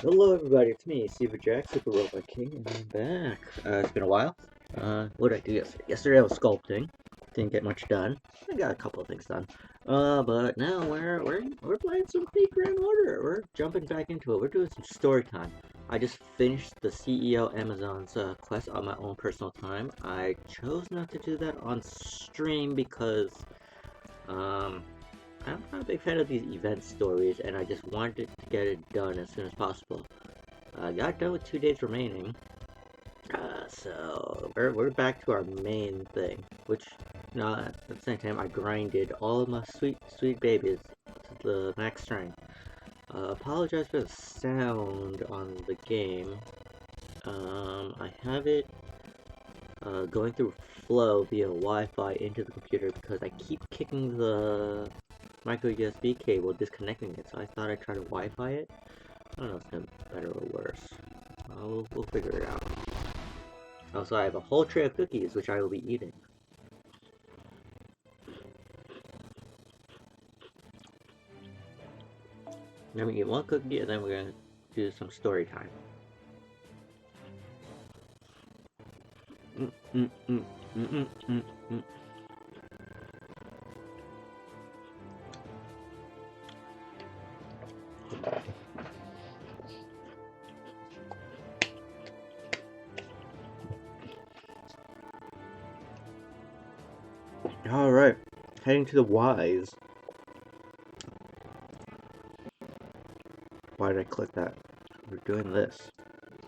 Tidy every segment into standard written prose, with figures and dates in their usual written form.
Hello everybody, it's me, Super Jack, Super Robot King, and I'm back. It's been a while. What did I do yesterday? Yesterday I was sculpting. Didn't get much done. I got a couple of things done. But now we're playing some Fake Grand Order. We're jumping back into it. We're doing some story time. I just finished the CEO Amazon's quest on my own personal time. I chose not to do that on stream because I'm not a big fan of these event stories, and I just wanted to get it done as soon as possible. Got done with 2 days remaining, so we're back to our main thing, which, at the same time, I grinded all of my sweet babies to the max strength. Apologize for the sound on the game. I have it going through flow via Wi-Fi into the computer because I keep kicking the micro USB cable, disconnecting it, so I thought I'd try to Wi-Fi it. I don't know if it's gonna be better or worse. We'll figure it out. Also, I have a whole tray of cookies, which I will be eating. Then we eat one cookie, and then we're gonna do some story time. Alright, heading to the Y's. Why did I click that? We're doing this.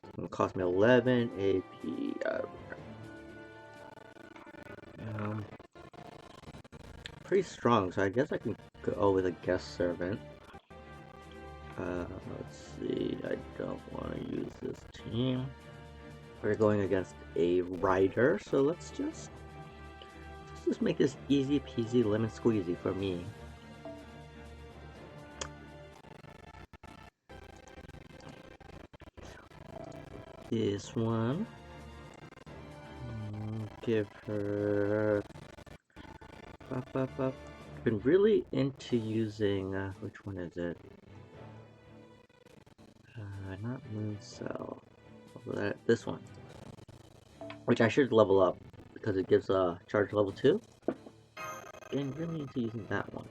It's gonna cost me 11 AP. Pretty strong, so I guess I can go with a guest servant. Let's see, I don't want to use this team. We're going against a rider, so let's just make this easy peasy lemon squeezy for me. This one, give her. Been really into using. Which one is it? Not Mooncell. This one, which I should level up because it gives a charge level 2. And really into using that one.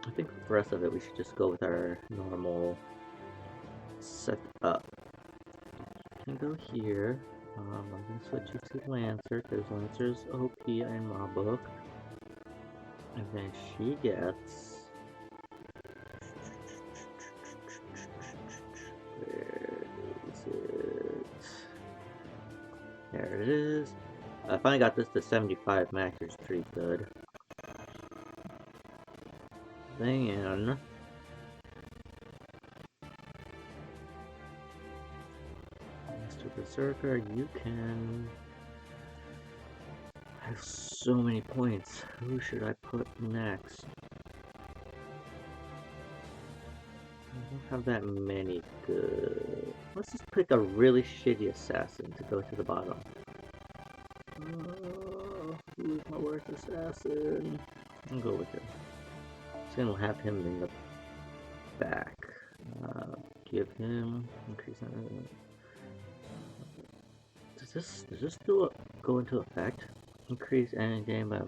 I think for the rest of it, we should just go with our normal setup. Can go here. I'm gonna switch you to Lancer because Lancer's OP in my book. And then she gets. Where is it? There it is. I finally got this to 75 max, which is pretty good. Then. Mr. Berserker, you can. I have so many points. Who should I put next? I don't have that many good. Let's just pick a really shitty assassin to go to the bottom. Who's my worst assassin? I'll go with him. Just gonna have him in the back. Give him increase. Does this still go into effect? Increase any game by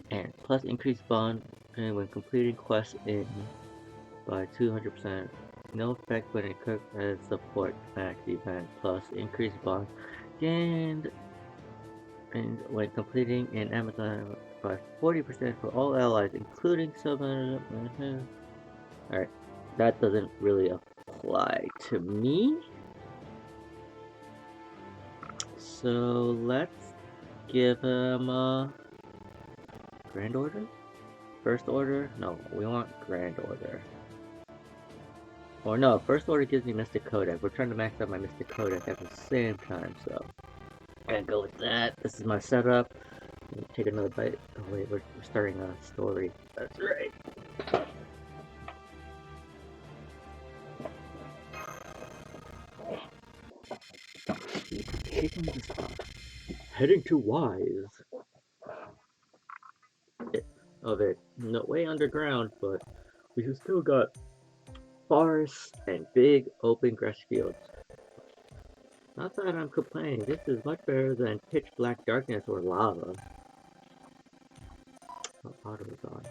and plus increase bond when completing quests in by 200%. No effect when equipped as support max event. Plus increase bond gained and when completing in Amazon by 40% for all allies, including summon. Alright, that doesn't really apply to me. So let's give him a Grand Order? First Order? No, we want Grand Order. Or no, First Order gives me Mystic Codex. We're trying to max out my Mystic Codex at the same time, so I'm gonna go with that. This is my setup. Take another bite. Oh wait, we're starting a story. That's right. Kicking this off. Heading to Wise. of it, no, way underground, but we still got forests and big open grass fields. Not that I'm complaining, this is much better than pitch black darkness or lava. Oh, auto is on.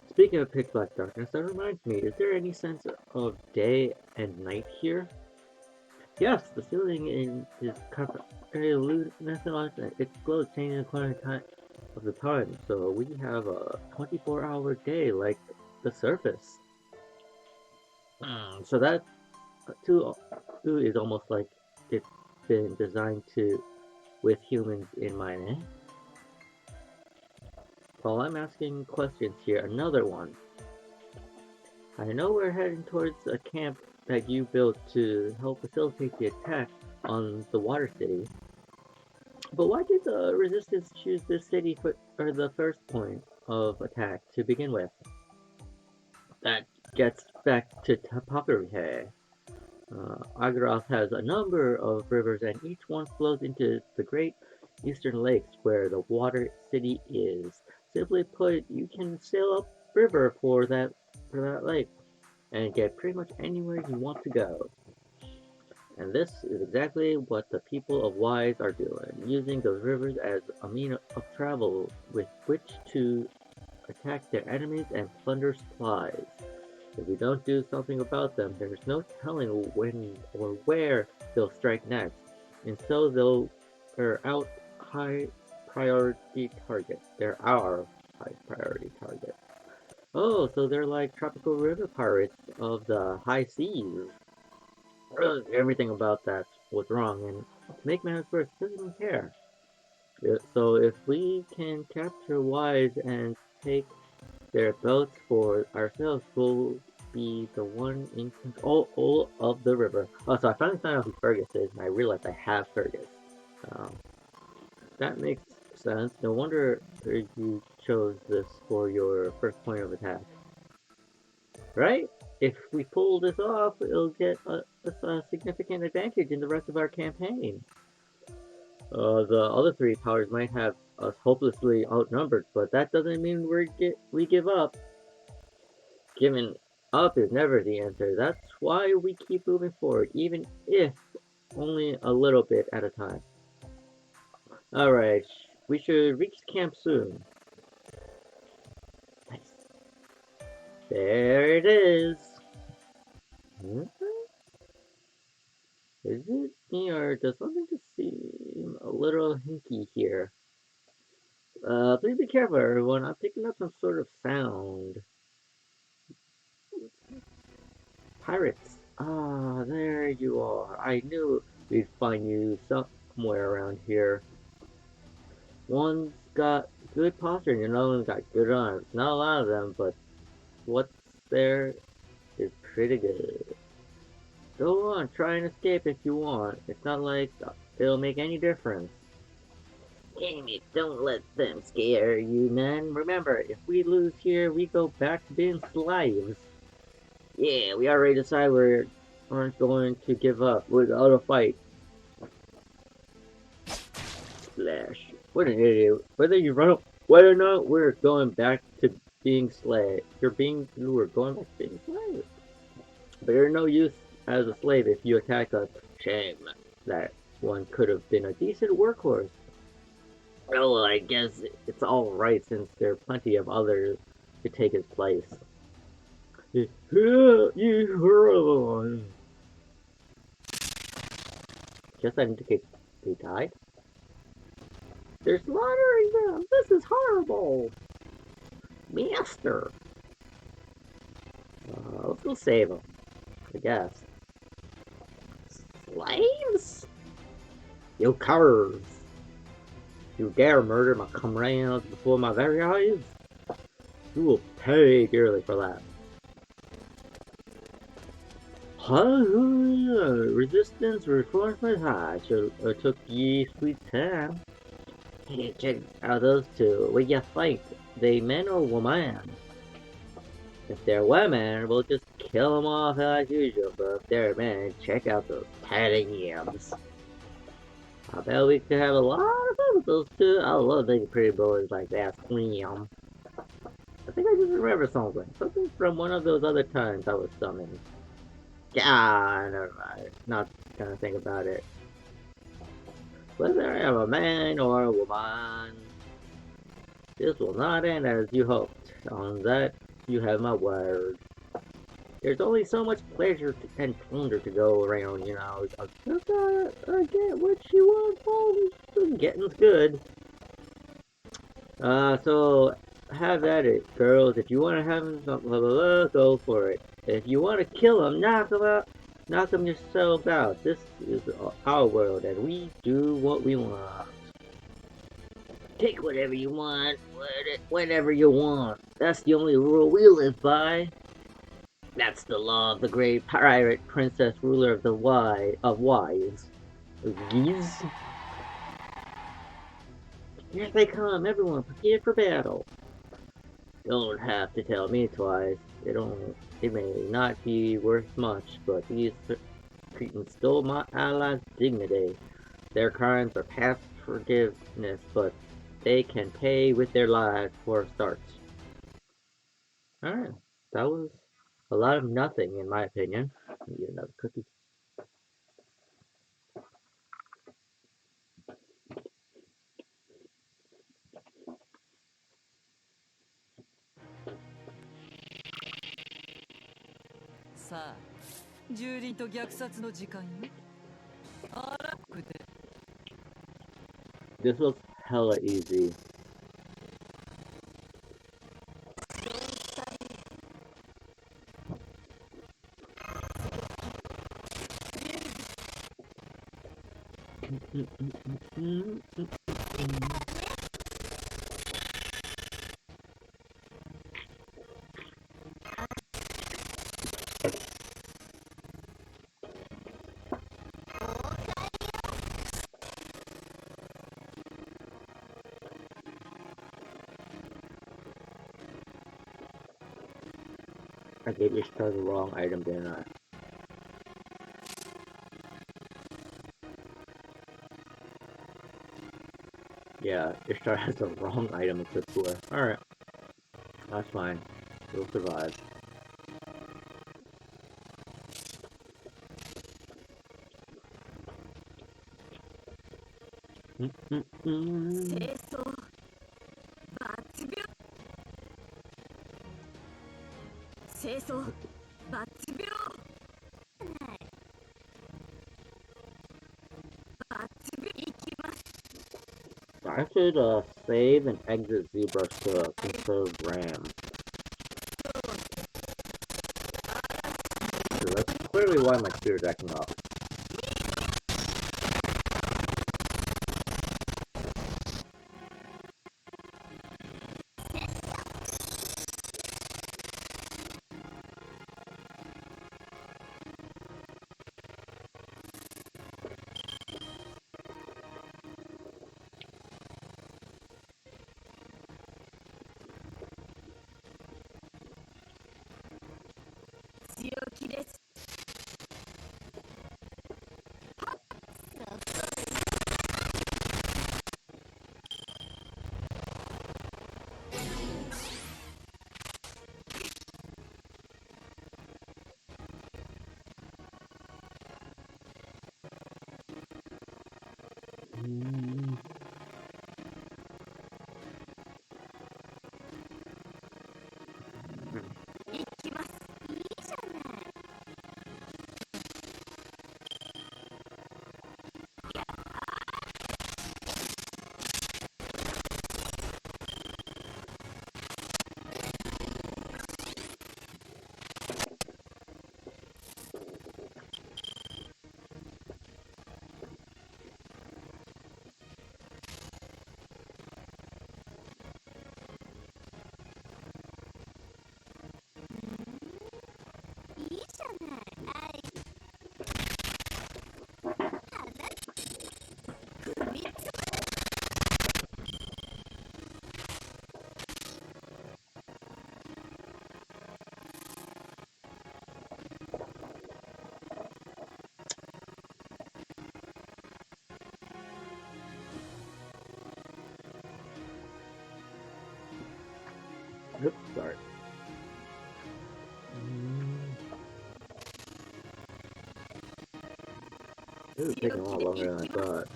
Speaking of pitch black darkness, that reminds me, is there any sense of day and night here? Yes, the ceiling is covered very luminescent. It glows, changing according to time of the time. So we have a 24-hour day like the surface. So that too is almost like it's been designed to with humans in mind. Eh? While I'm asking questions here, another one. I know we're heading towards a camp that you built to help facilitate the attack on the Water City. But why did the Resistance choose this city for the first point of attack to begin with? That gets back to topography. Agaroth has a number of rivers and each one flows into the great eastern lakes where the Water City is. Simply put, you can sail up river for that lake and get pretty much anywhere you want to go. And this is exactly what the people of Wise are doing, using the rivers as a means of travel with which to attack their enemies and plunder supplies. If we don't do something about them, there's no telling when or where they'll strike next, and so they're out high priority targets. They're our high priority target. Oh, so they're like tropical river pirates of the high seas. Everything about that was wrong, and to make matters worse, doesn't even care. So if we can capture Wise and take their boats for ourselves, we'll be the one in control of the river. Oh, so I finally found out who Fergus is, and I realized I have Fergus. Um, that makes sense. No wonder you chose this for your first point of attack. Right? If we pull this off, it'll get a significant advantage in the rest of our campaign. The other three powers might have us hopelessly outnumbered, but that doesn't mean we give up. Giving up is never the answer. That's why we keep moving forward, even if only a little bit at a time. Alright, we should reach camp soon. Nice. There it is. Is it me or does something just seem a little hinky here? Please be careful everyone, I'm picking up some sort of sound. Pirates. Ah, there you are. I knew we'd find you somewhere around here. One's got good posture and another one's got good arms. Not a lot of them, but what's there is pretty good. Go on, try and escape if you want. It's not like it'll make any difference. Damn it, don't let them scare you, man. Remember, if we lose here, we go back to being slaves. Yeah, we already decided we aren't going to give up without a fight. Splash. What an idiot. Whether or not, we're going back to being slaves. We're going back to being slaves. But you're no use as a slave if you attack us. Shame. That one could have been a decent workhorse. Well, I guess it's alright since there are plenty of others to take his place. Guess that indicates they died? They're slaughtering them! This is horrible! Master! Let's go save them, I guess. Slaves? You cowards! You dare murder my comrades before my very eyes? You will pay dearly for that. Resistance reinforcements high. Took ye sweet time. Hey, check out those two. Will ya fight? They men or woman? If they're women, we'll just kill them off as usual. But if they're men, check out those tiny yams. I bet we could have a lot of fun with those two. I love big pretty boys like that. Slam. think I just remember something. Something from one of those other times I was summoned. Yeah, never mind. Not gonna think about it. Whether I am a man or a woman, this will not end as you hoped. On that, you have my word. There's only so much pleasure and plunder to go around, you know. I get what you want, folks. Getting's good. So have at it, girls. If you want to have him, blah, blah, blah, go for it. If you want to kill him, knock him yourselves out. This is our world, and we do what we want. Take whatever you want, whenever you want. That's the only rule we live by. That's the law of the great pirate princess ruler of the Wise. These? Here they come, everyone, prepare for battle. Don't have to tell me twice. It may not be worth much, but these Cretans stole my allies' dignity. Their crimes are past forgiveness, but they can pay with their lives for a start. Alright, that was a lot of nothing, in my opinion. Get another cookie. This was hella easy. I gave Ishtar the wrong item, didn't I? Yeah, Ishtar has the wrong item equipped for her. Alright, that's fine. We'll survive. I should save and exit ZBrush to conserve RAM. So that's clearly why my computer's acting up. Oops, sorry. This is taking a lot longer than I thought.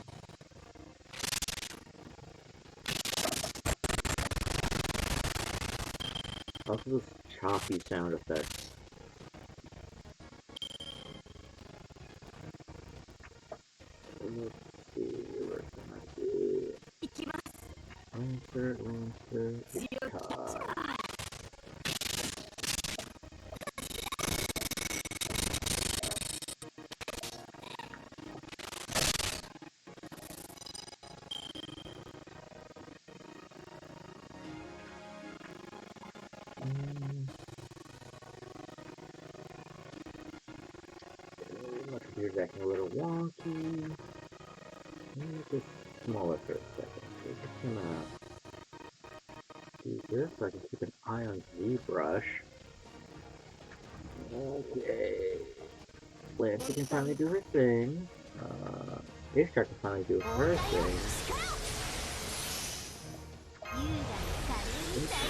Also, this choppy sound effect. Let's see, what can I do? Lancer, guitar. My computer's acting a little wonky. Make it smaller for a second. So just gonna do this so I can keep an eye on ZBrush. Okay. Lancer can finally do her thing. Ishtar can finally do her thing.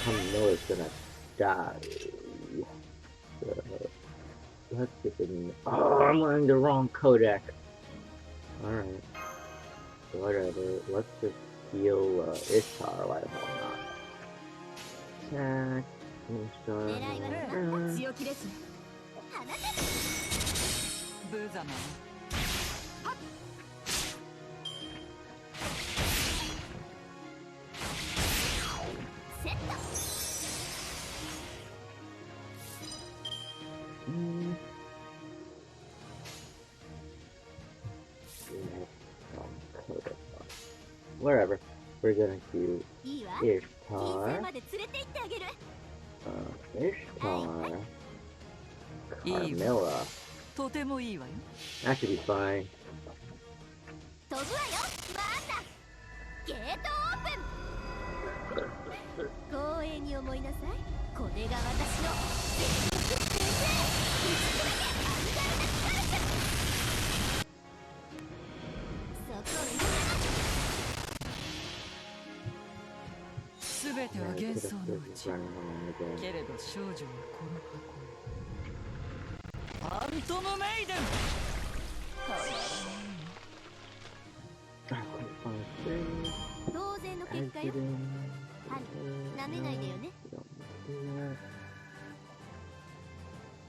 Camilla's gonna die. So, let's get the. Oh, I'm wearing the wrong codec. Alright. Whatever. Let's just heal Ishtar while I'm not. Attack. Ishtar. Wherever. We're gonna do Ishtar. Ishtar. Carmilla. That should be fine.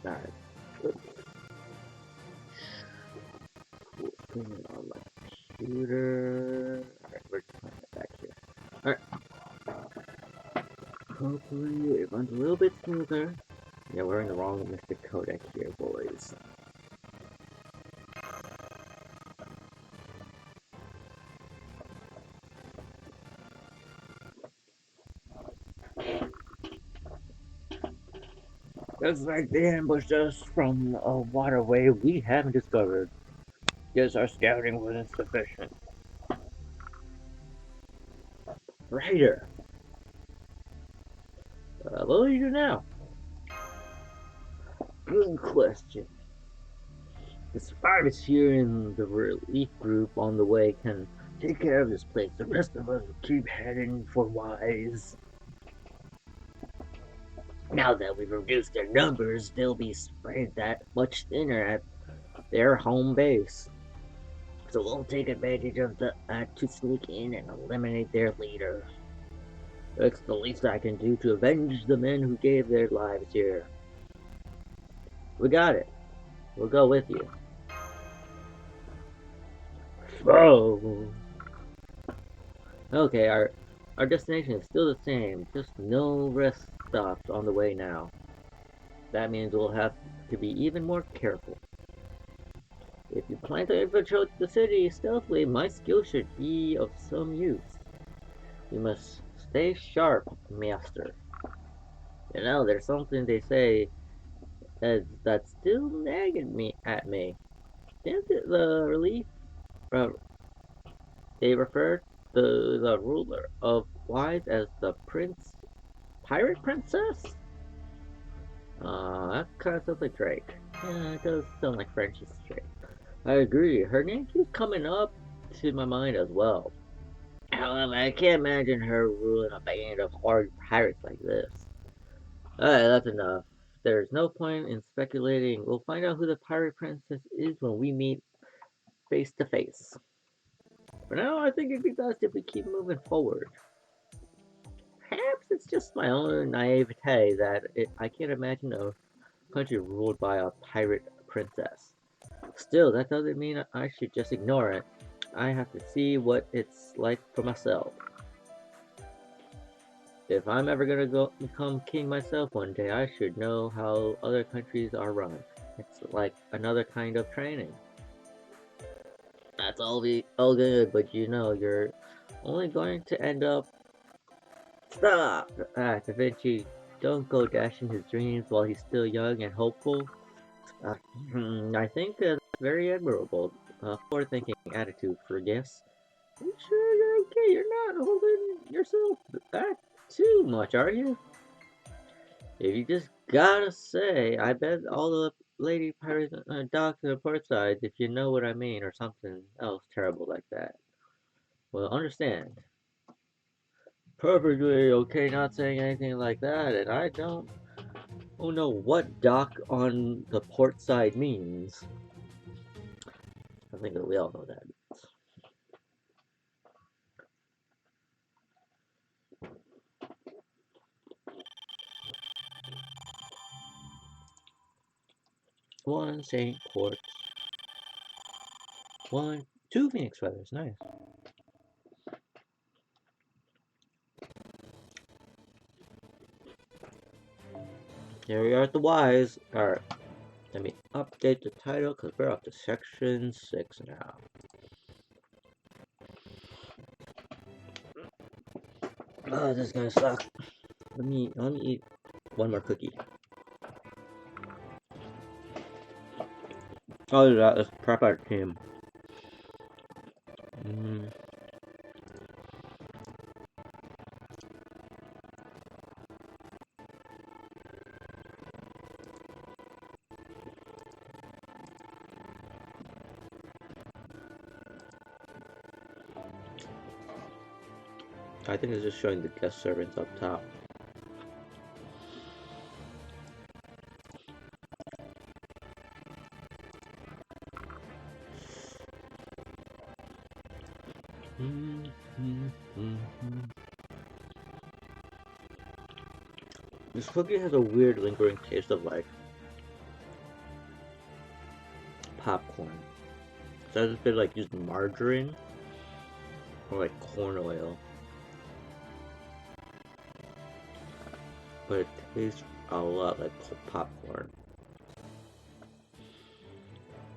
Alright. Put it on my computer. Alright, we're just playing it back here. Alright. Hopefully it runs a little bit smoother. Yeah, we're in the wrong Mystic Codec here, boys. Looks like they ambushed us from a waterway we haven't discovered. Guess our scouting wasn't sufficient. Raider! What will you do now? Good question. The survivors here in the relief group on the way can take care of this place. The rest of us will keep heading for Wise. Now that we've reduced their numbers, they'll be spread that much thinner at their home base. So we'll take advantage of that to sneak in and eliminate their leader. It's the least I can do to avenge the men who gave their lives here. We got it. We'll go with you. Oh. Okay, our destination is still the same. Just no rest stops on the way now. That means we'll have to be even more careful. If you plan to infiltrate the city stealthily, my skill should be of some use. You must stay sharp, master. You know, there's something they say that's still nagging at me. Isn't it the relief? They refer to the ruler of Wise as the pirate princess? That kind of sounds like Drake. Yeah, it does sound like French's Drake. I agree. Her name keeps coming up to my mind as well. However, I can't imagine her ruling a band of hard pirates like this. Alright, that's enough. There's no point in speculating. We'll find out who the pirate princess is when we meet face to face. For now, I think it'd be best if we keep moving forward. Perhaps it's just my own naivete that I can't imagine a country ruled by a pirate princess. Still, that doesn't mean I should just ignore it. I have to see what it's like for myself. If I'm ever gonna go become king myself one day, I should know how other countries are run. It's like another kind of training. That's all good, but you know you're only going to end up. Stop! Da Vinci, don't go dashing his dreams while he's still young and hopeful. Uh, I think that's very admirable. Forward-thinking attitude for gifts. You sure you're okay? You're not holding yourself back too much, are you? If you just gotta say, I bet all the lady pirates docked to the port side if you know what I mean, or something else terrible like that. Well, understand. Perfectly okay not saying anything like that, and I don't know what dock on the port side means. I think that we all know that. One Saint Port. Two Phoenix feathers, nice. Here we are at the Wise. Alright, let me update the title because we're up to section 6 now. Oh, this is gonna suck. Let me eat one more cookie. Oh, let's prep our team. Mm. I think it's just showing the guest servants up top. This cookie has a weird lingering taste of like popcorn. So as if they like used margarine or like corn oil. But it tastes a lot like popcorn.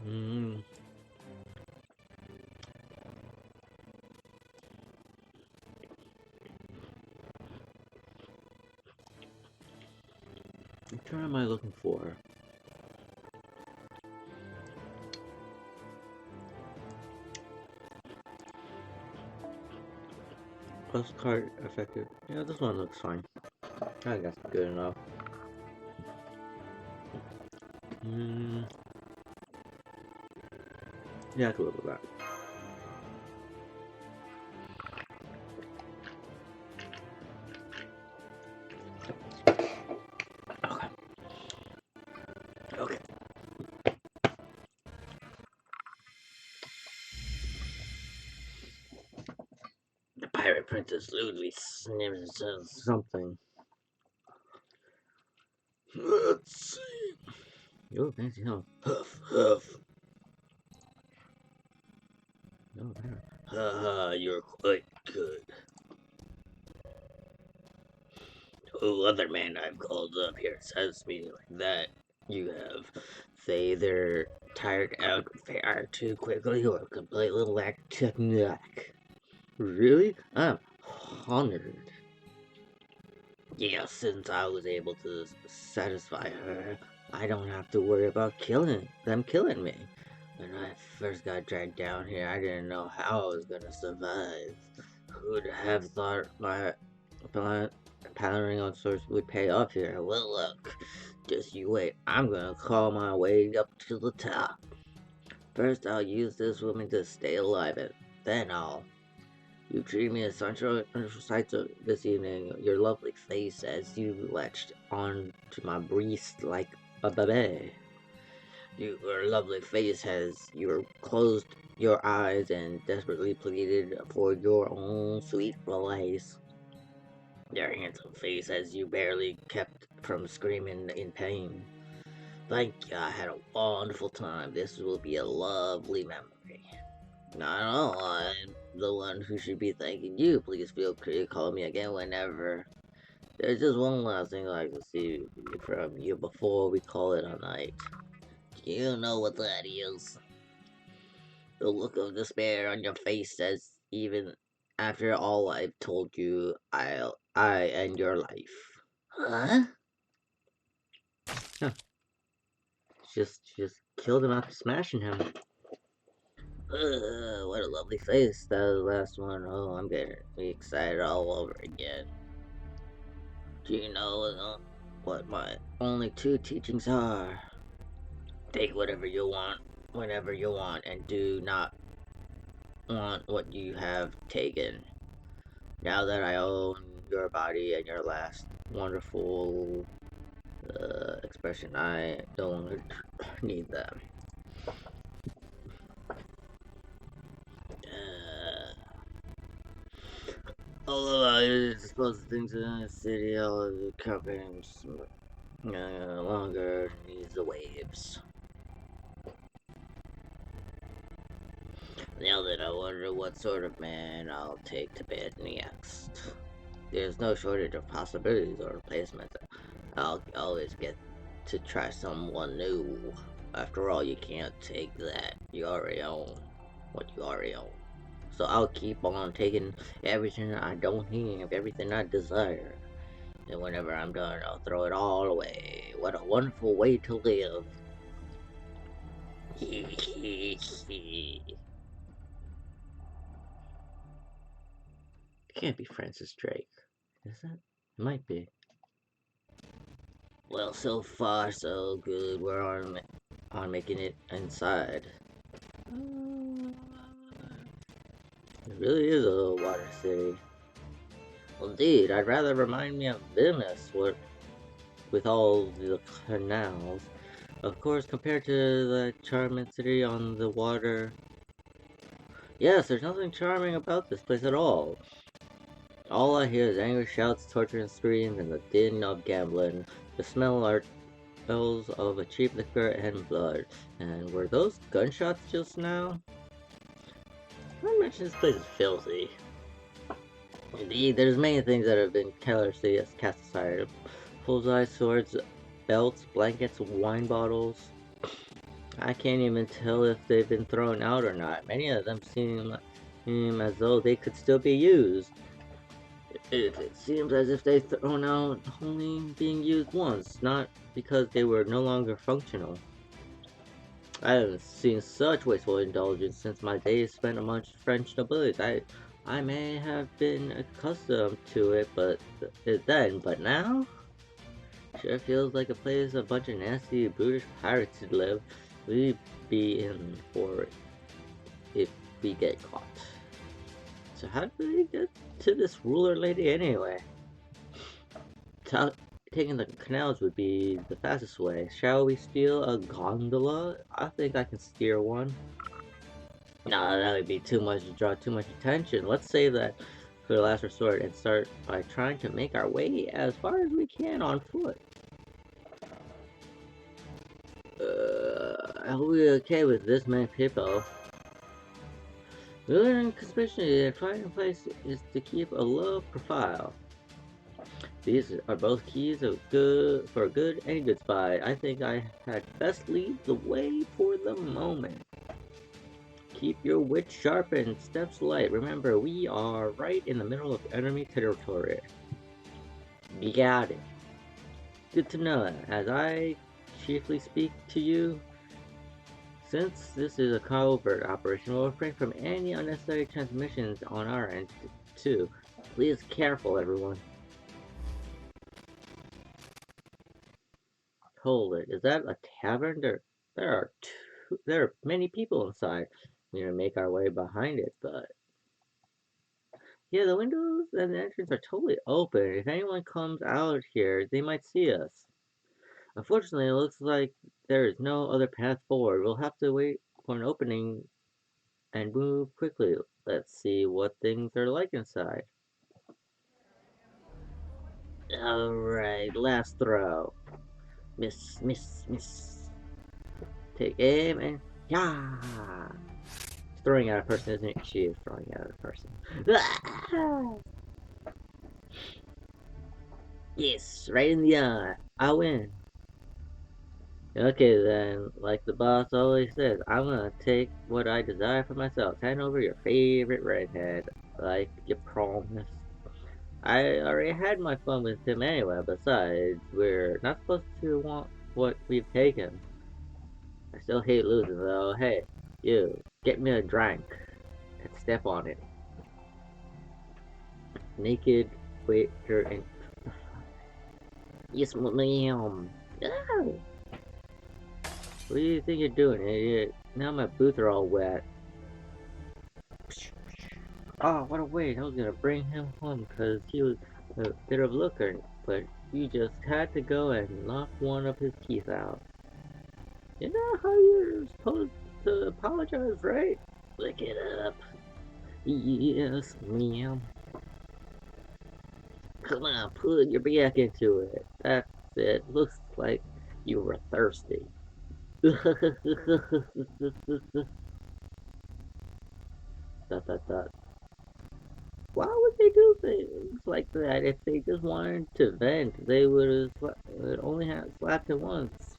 Mm. Which one am I looking for? Postcard effective. Yeah, this one looks fine. I think that's good enough. Yeah, I could live with that. Okay. Okay. The pirate princess Ludwig sniffs something. Let's see. Oh, fancy hell. Huff, huff. Oh, man. Haha, you're quite good. Oh, other man I've called up here says me like that. You have. They either tired out far too quickly or completely lack technique. Really? I'm honored. Yeah, since I was able to satisfy her, I don't have to worry about killing me. When I first got dragged down here, I didn't know how I was gonna survive. Who'd have thought my powering on swords would pay off here? Well, look, just you wait. I'm gonna call my way up to the top. First, I'll use this woman to stay alive, and then I'll You treated me as such a sight this evening. Your lovely face as you latched on to my breast like a baby. Your lovely face as you closed your eyes and desperately pleaded for your own sweet release. Your handsome face as you barely kept from screaming in pain. Thank you, I had a wonderful time. This will be a lovely memory. No, I'm the one who should be thanking you. Please feel free to call me again whenever. There's just one last thing I'd like to see from you before we call it a night. Do you know what that is? The look of despair on your face says even after all I've told you, I end your life. Huh? Huh. She just killed him after smashing him. What a lovely face. That was the last one. Oh, I'm getting excited all over again. Do you know what my only two teachings are? Take whatever you want, whenever you want, and do not want what you have taken. Now that I own your body and your last wonderful expression, I no longer need them. Although I suppose the things in the city, all of the companies longer needs the waves. Now that I wonder what sort of man I'll take to bed next. There's no shortage of possibilities or replacements. I'll always get to try someone new. After all, you can't take that you already own, what you already own. So I'll keep on taking everything I don't have, everything I desire. And whenever I'm done, I'll throw it all away. What a wonderful way to live. It can't be Francis Drake, is it? It might be. Well, so far so good. We're on making it inside. It really is a water city. Indeed, I'd rather remind me of Venice with all the canals. Of course, compared to the charming city on the water. Yes, there's nothing charming about this place at all. All I hear is angry shouts, torture and screams, and the din of gambling. The smells of a cheap liquor and blood. And were those gunshots just now? I mentioned this place is filthy. Indeed, there's many things that have been carelessly cast aside. Bullseye, swords, belts, blankets, wine bottles. I can't even tell if they've been thrown out or not. Many of them seem as though they could still be used. It seems as if they've thrown out only being used once, not because they were no longer functional. I haven't seen such wasteful indulgence since my days spent amongst French nobilities. I may have been accustomed to it, but now? Sure feels like a place a bunch of nasty, brutish pirates would live. We'd be in for it if we get caught. So how did we get to this ruler lady anyway? Taking the canals would be the fastest way. Shall we steal a gondola? I think I can steer one. No, that would be too much to draw too much attention. Let's save that for the last resort and start by trying to make our way as far as we can on foot. Are we okay with this many people? Luring conspiracy and finding a place is to keep a low profile. These are both keys of good for a good and good spy. I think I had best lead the way for the moment. Keep your wits sharp and steps light. Remember, we are right in the middle of enemy territory. You got it. Good to know. As I chiefly speak to you, since this is a covert operation, we'll refrain from any unnecessary transmissions on our end, too. Please careful, everyone. Hold it. Is that a tavern? There are many people inside. We're gonna make our way behind it, but Yeah, the windows and the entrance are totally open. If anyone comes out here, they might see us. Unfortunately, it looks like there is no other path forward. We'll have to wait for an opening and move quickly. Let's see what things are like inside. Alright, last throw. Miss, miss, miss. Take aim and yeah. She's throwing at a person, isn't it? She is throwing at a person. Ah! Yes, right in the eye. I win. Okay then, like the boss always says, I'm gonna take what I desire for myself. Hand over your favorite redhead, like you promised. I already had my fun with him anyway. Besides, we're not supposed to want what we've taken. I still hate losing though. Hey, you, get me a drink and step on it. Naked waiter and yes, ma'am. Oh, what do you think you're doing, idiot? Now my boots are all wet. Oh, what a waste. I was gonna bring him home because he was a bit of a looker, but you just had to go and knock one of his teeth out. You know how you're supposed to apologize, right? Lick it up. Yes, ma'am. Come on, put your back into it. That's it. Looks like you were thirsty. dot, dot, dot. Why would they do things like that? If they just wanted to vent, they would only have slapped him once.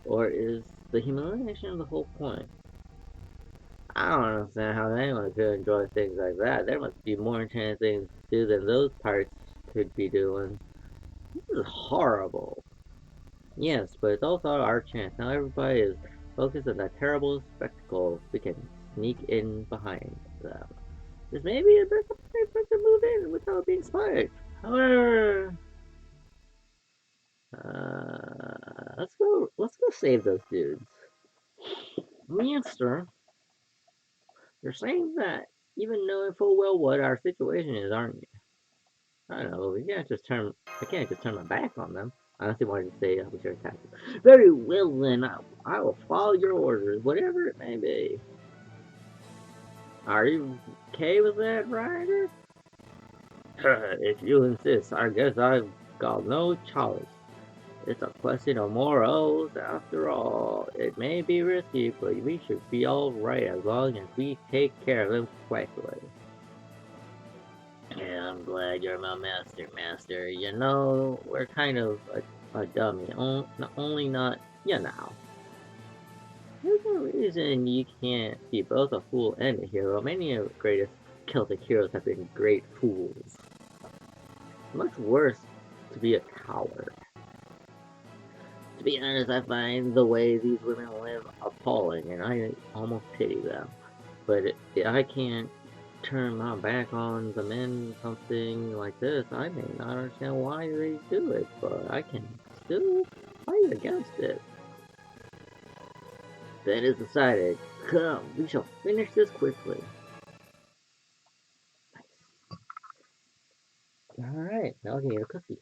Or is the humiliation the whole point? I don't understand how anyone could enjoy things like that. There must be more intense things to do than those parts could be doing. This is horrible. Yes, but it's also our chance. Now everybody is focused on that terrible spectacle. We can sneak in behind them. This may be the best opportunity to move in without being spotted. However, let's go save those dudes. Master, you're saying that even knowing full well what our situation is, aren't you? I don't know. I can't just turn my back on them. I honestly wanted to say I was your attack. Very well then, I will follow your orders, whatever it may be. Are you okay with that, Ryder? If you insist, I guess I've got no choice. It's a question of morals, after all. It may be risky, but we should be alright as long as we take care of them quickly. Yeah, I'm glad you're my master. You know, we're kind of a dummy. Only not, you know. There's no reason you can't be both a fool and a hero. Many of the greatest Celtic heroes have been great fools. Much worse to be a coward. To be honest, I find the way these women live appalling, and I almost pity them. But I can't turn my back on the men something like this. I may not understand why they do it, but I can still fight against it. That is decided. Come, we shall finish this quickly. Nice. Alright, now I'll get you a cookie.